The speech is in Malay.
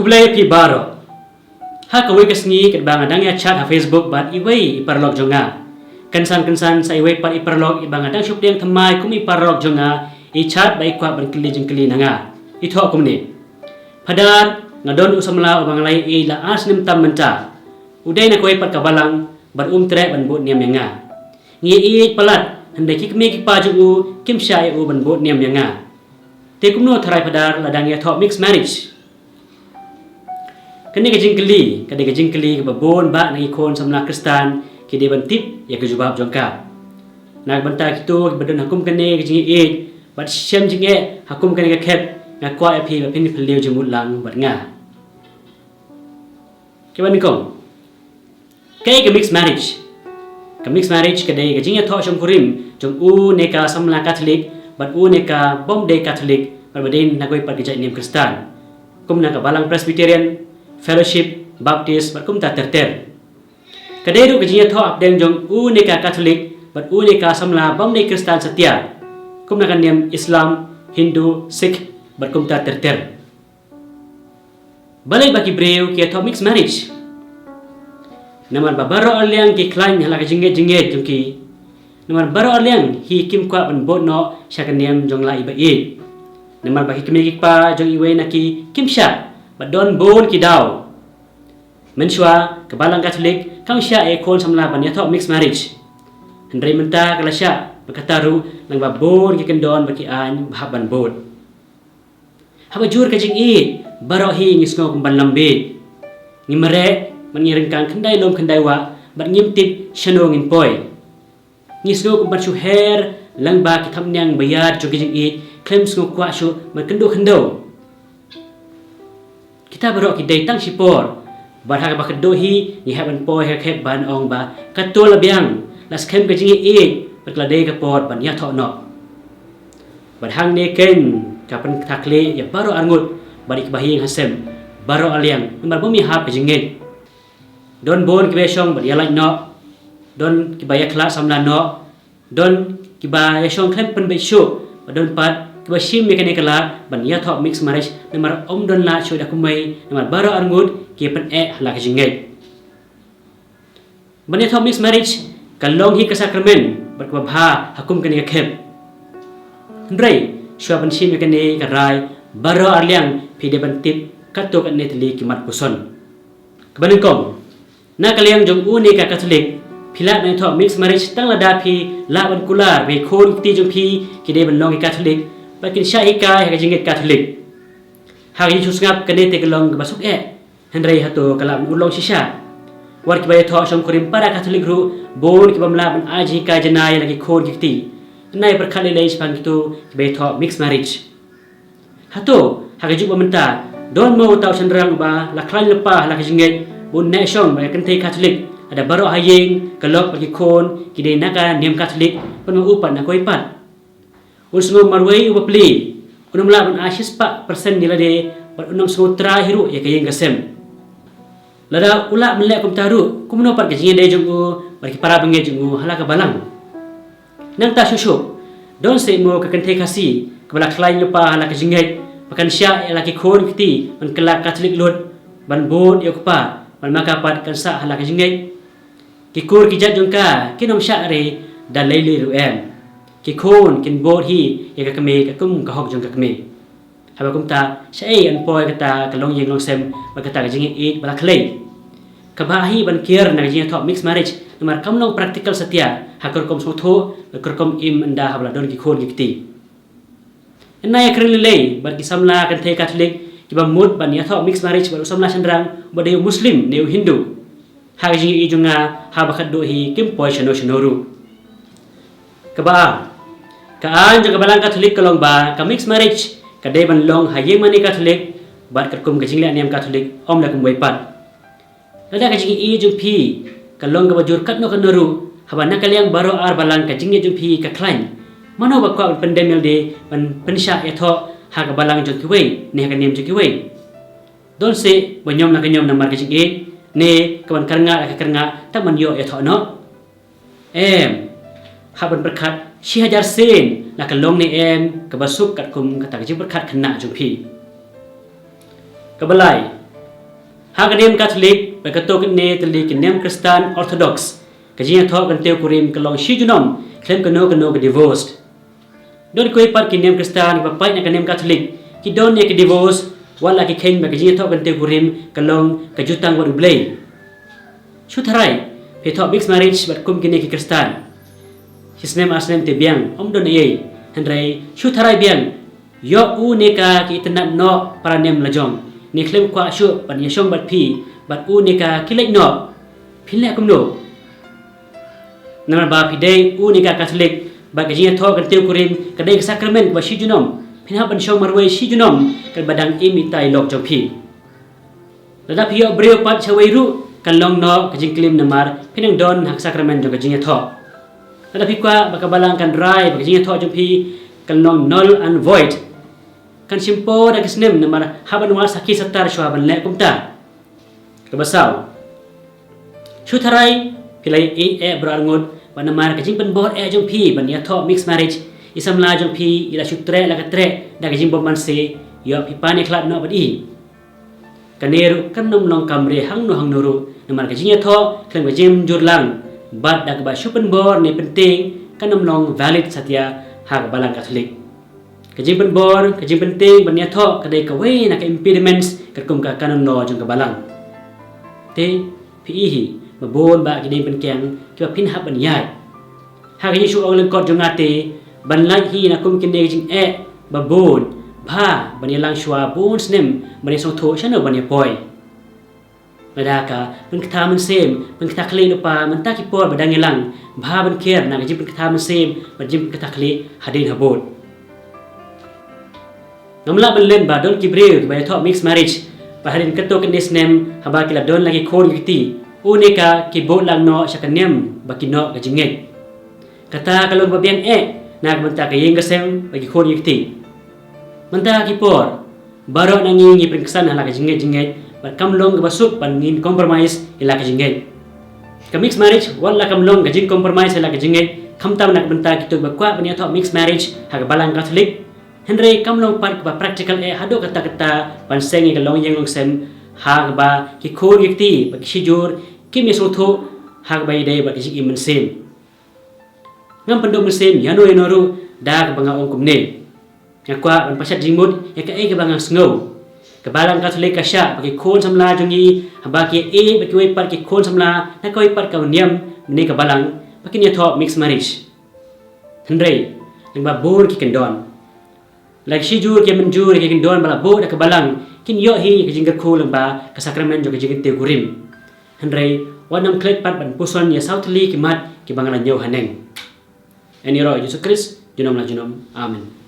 Kublai pi baro. Ha kawei kasngi kat bang adang ya chat ha Facebook bat iwei iparlog jonga. Kensan sa iwei pat iparlog ibang adang syuk yang thamai kum iparlog jonga i chat bai kwa ban kili jengkeli nanga. Ito kum ni. Padar ngadon usamla ubang lai i la as nim tam menta. Udai na kawei pat kabalang bat tre ban bot niam yanga. Ngi i palat handai kikme kipa ju kim syai ban bot niam yanga. Te kumno tharai padar ladang ya thok mixed marriage. Kani kajingkeli ke babon ba na ikon samla Kristan ki de bantip ya ke jubab jongka. Nak banta kitu badon hakum kani kajing e bat syam jinge hakum kani ka khet nga kwa api ba pin phlew jemut lang bat nga. Ke ban kong. Kai ke mixed marriage. Ke mixed marriage ke de kajing ya tho shom kurim jong u ne ka samla Catholic bat u ne ka bom de Catholic bat badin na koi pat ke Niam Kristan. Kum na ka balang Presbyterian Fellowship Baptist bat kum ta terter. Kadai ru kajing tho apdeng jong u ne ka Catholic bat u ne ka samla bam ne Kristan setia. Kum na kan niam Islam, Hindu, Sikh bat kum ta terter. Balai baki breu ki tho mixed marriage. Namar babaro aliang ki klaim hala kajing jingget jong ki. Namar baro aliang hi kim kwa ban bot no syakan niam jong la iba e. Namar baki kemik pa jong iwe na ki kim sya bat don bon ki daw. Menshwa kebalang Katolik kang sya e kon samla ban ya thok mixed marriage. Hendrai menta kala sya bakataru nang ba bon ki kendon baki an bahaban bot. Haba jur kajing e baro hi ngisngo kumban lambe. Ngimare mangirengkang kendai lom kendai wa bat ngimtip syano ngin poi. Ngisngo kumban syu her lang ba ki thamnyang bayar jo kajing e klem sngo kwa syu man kendo. Kita berok ki tang sipor barha ba kedohi ni haban poi ha khep ban ong ba katol labiang las khem ka jingi e batlade ka pot ban ya tho no barhang ne ken ka pan thakle ya baro angut barik bahing hasem baro aliang number bomi ha pa jingi don bon ki besong bar ya lai no don ki baya kla samla no don ki ba ya shong khem pan be shu don pat kiba shim mekanikala ban ya thok mixed marriage namar don la shoda kumai namar baro angut ki pan hala ka jingai ban ya thok mixed marriage kalong hi ka sakramen bat kwa bha hakum kani ka khep ndrai shwa ban shim mekani ka rai baro arliang phide ban tip katok an netli ki mat puson kaban kong na kaliang jong u ne ka Catholic phila na thok mixed marriage tang lada phi la ban kular be khon ti jong phi ki de ban long ki Catholic bakin syai kai ha jingit Catholic hari susngap kane te kelong basuk hendrai hato kalam ulong sisa war ki bay tho som korim para Catholic ru bon ki bamla ban aji ka janai lagi khon kiti nai per khale lei spang kitu ki bay tho mixed marriage hato ha ga juba menta don mo taw sandrang ba la klan lepa la ka jingit bon ne song ba kan te Catholic ada baro hayeng kelok bagi khon ki de naka niam Catholic pan upan na koi pat usno marwai upli unam la ban asis pa persen nila de bat unam sutra hiru ya kayeng gasem lada ula mele kum taru kumno par kajing de jungu bagi para benge jungu hala ka balang nang ta shushu don se mo ka kan te kasi kabala klain lupa hala ka jingai pakan sya la ki khon kiti ban kala Catholic lot ban bod ya pa ban maka pat kan sa hala ka jingai ki kur ki jat jongka kinom sya re dan leile ru ki khon kin bod hi ya ka kame ka kum ka hok jong ka kame haba kum ta sai an poi kata kalong yeng long sem ba kata ka jingi ek bala klei ka ba hi ban kier na jingi thok mixed marriage numar kam long practical setia hakor kom sotho kor kom im anda habla don ki khon ki kiti na ya krele lei bar ki samla kan the Catholic ki ba mut ban ya thok mixed marriage bar samla sandrang ba de Muslim ne Hindu ha jingi i junga ha ba khaddo hi kim poi shanoru ka ba kaan jaga balang Catholic kalong ba ka mixed marriage ka de ban long hayeng mani Catholic bat ka kum ka jingle niam Catholic om la kum wai pat lada ka jingi i jung phi kalong ka bajur kat no kanoru haba na kaliang baro ar balang ka jingi jung phi ka klain mano ba kwa pandemil de ban pensha etho ha ka balang jung kiwei ne ka niam jung kiwei don se banyom na kanyom na mar ka jingi ne ka ban karnga ka karnga ta man yo etho no haban berkat 1000 sen la kalong ni ka basuk kat kum kata ji berkat kena jumpi kabalai hak Niam Catholic berketuk ne teli ke Niam Kristen Orthodox kajing thok kan teu kurim kalong si junom klem kano ke divorced don koi pat ke Niam Kristen pa pai na ke Niam Catholic ki don ne ke divorce wala ki khen ba kajing thok kan teu kurim kalong kajutang wa dublei sutharai pe thok mixed marriage bat kum kini ke Kristen his name asnem te biang don ye handrai sutharai biang yo u neka ki tenat no para Niam lajong ni klem kwa shu pan yashong bat pi bat u neka kilek no philek kum no nama ba pidai u neka Catholic ba kajing thok kan teu kurim kadai sakrament ba shi junom pinha ban shong marwai shi junom kan badang imitai lok jong pi lada pio breu pat chawai ru kan long no kajing klim namar pinang don hak sakrament jong kajing thok lada pi kwa ba kabalang kan rai ba kajing thok jong pi kan long null and void kan simpo da kisnem namar haban wal sakit setar shwa ban le kumta kabasau shutharai pilai berangut pada mar kajing penbor jong pi ban ya tho mixed marriage isam la jong pi ila shutre la katre da kajing bomman se yo pi pane klat no badi kaneru kan nom long kamre hang no ru namar kajing ya tho klem kajing jurlang bad da ba shu penbor ne penting kan nom long valid satya hak balang Catholic kajing penbor kajing penting ban ya tho kadai kawei na ka impediments kakum ka kanon no jong ka balang te pi hi babon ba kidin penkeng kiba pin hab ban yai ha ga yisu ong lengkot jongate ban lai hi na kum kinde jing babon ba ban lang shwa bon snem ban song tho chano ban poi madaka pen kata men sem pen kata kle no pa men ta ki por badang elang ba ban ker na jing pen kata men sem ban jing kata kle hadin habot namla ban len ba don kibreu ba tho mixed marriage pa hadin kato kenis nem haba kila don lagi khon giti uneka kibot lang no sa kanyam bakino kajinget kata kalong babiang na menta kayeng gasem bagi khon yikti menta kipor baro nangingi pringsan hala kajinget bat kamlong basuk pangin compromise ila kajinget ka mixed marriage wala kamlong kajing compromise ila kajinget kamtam nak menta kitu bakwa bania tho mixed marriage haga balang Catholic Henry kamlong pat ba practical hado kata pansengi kalong yeng long sem hag ba ki khor yikti ba sijur kim yeso tho hag ba ide ba kisik imen sem ngam pendo mesem yano enoru da banga ong kumne yakwa ban pasat jingmut ya ka banga sngo ka balang Catholic ka sha ba ki khon samla jongi ba ki ba ki wei pat ki khon samla na koi pat ka niam ne ka balang ba ki ne tho mixed marriage Henry ning ba bor ki kendon like sijur ke menjur ke kendon bala bo da ka balang kin yo hi ke jingger khol ba ka sakramen jo ke jingin te gurim Henry wanam klet pat ban puson ya sautli ki mat ki bangala nyau haneng ani ro Yesus Kristus junom la junom amen